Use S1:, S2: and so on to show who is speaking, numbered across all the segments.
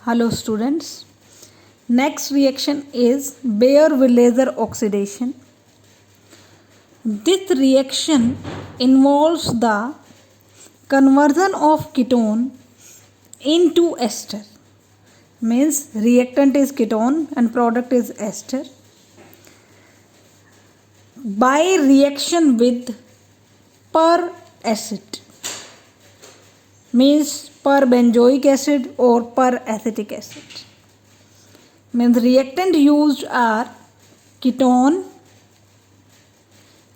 S1: Hello students. Next reaction is Baeyer-Willizer oxidation. This reaction involves the conversion of ketone into ester. Means reactant is ketone and product is ester. By reaction with peracid. Means perbenzoic acid or peracetic acid. Means reactant used are ketone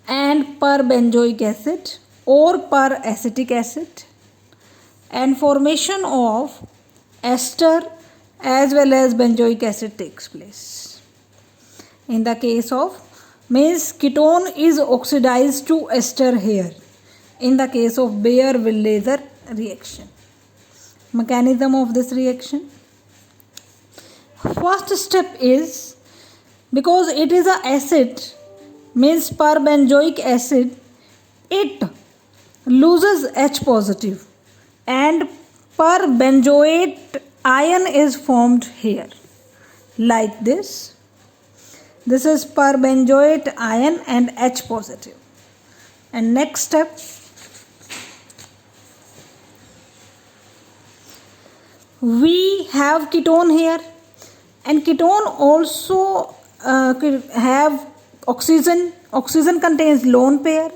S1: and perbenzoic acid or peracetic acid, and formation of ester as well as benzoic acid takes place. In the case of means ketone is oxidized to ester here in the case of Baeyer-Willizer reaction. Mechanism of this reaction. First step is, because it is a acid, means perbenzoic acid, it loses H positive and perbenzoate ion is formed here like this. This is perbenzoate ion and H positive. And next step, we have ketone here, and ketone also have oxygen. Oxygen contains lone pair.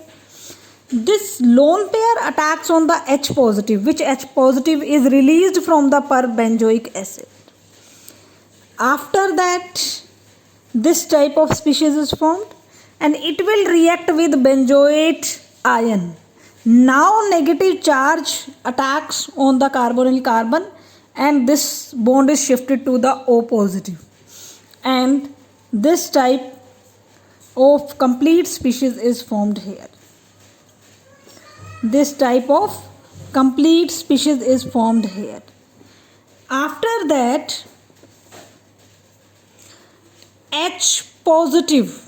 S1: This lone pair attacks on the H positive, which H positive is released from the perbenzoic acid. After that, this type of species is formed and it will react with benzoate ion. Now negative charge attacks on the carbonyl carbon and this bond is shifted to the O positive, and this type of complete species is formed here. This type of complete species is formed here. After that, H positive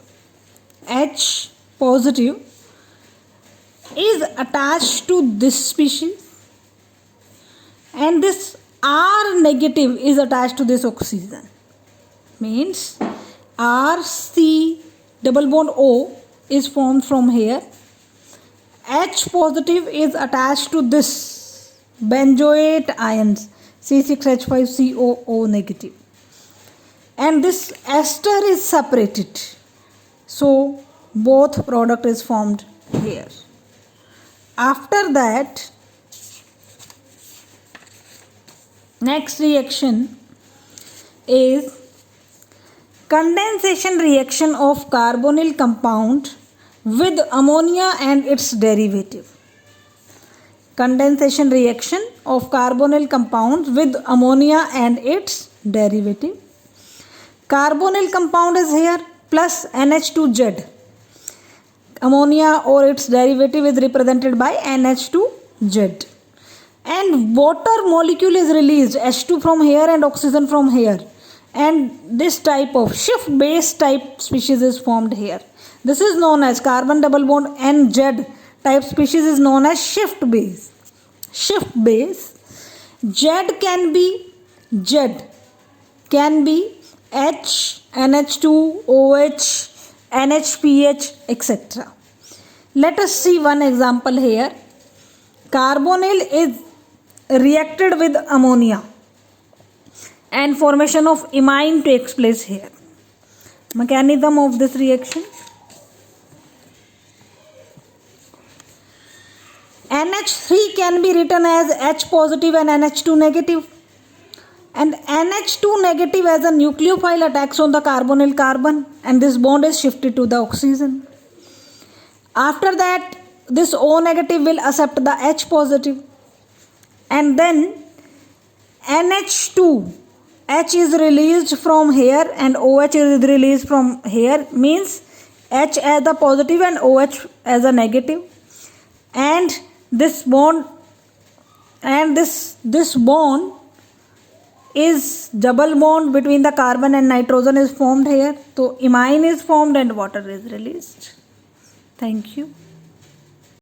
S1: is attached to this species, and this R negative is attached to this oxygen. Means RC double bond O is formed from here. H positive is attached to this benzoate ions C6H5COO negative, and this ester is separated, so both product is formed here. After that, next reaction is condensation reaction of carbonyl compound with ammonia and its derivative. Condensation reaction of carbonyl compound with ammonia and its derivative. Carbonyl compound is here plus NH2Z. Ammonia or its derivative is represented by NH2Z. And water molecule is released, H2 from here and oxygen from here, and this type of shift base type species is formed here. This is known as carbon double bond NZ type species is known as shift base. Shift base. Z can be H, NH2, OH, NHPH, etc. Let us see one example here. Carbonyl is reacted with ammonia and formation of imine takes place here. Mechanism of this reaction. NH3 can be written as H positive and NH2 negative, and NH2 negative as a nucleophile attacks on the carbonyl carbon and this bond is shifted to the oxygen. After that, this O negative will accept the H positive, and then NH2, H is released from here and OH is released from here, means H as a positive and OH as a negative, and this bond is double bond between the carbon and nitrogen is formed here. So imine is formed and water is released. Thank you.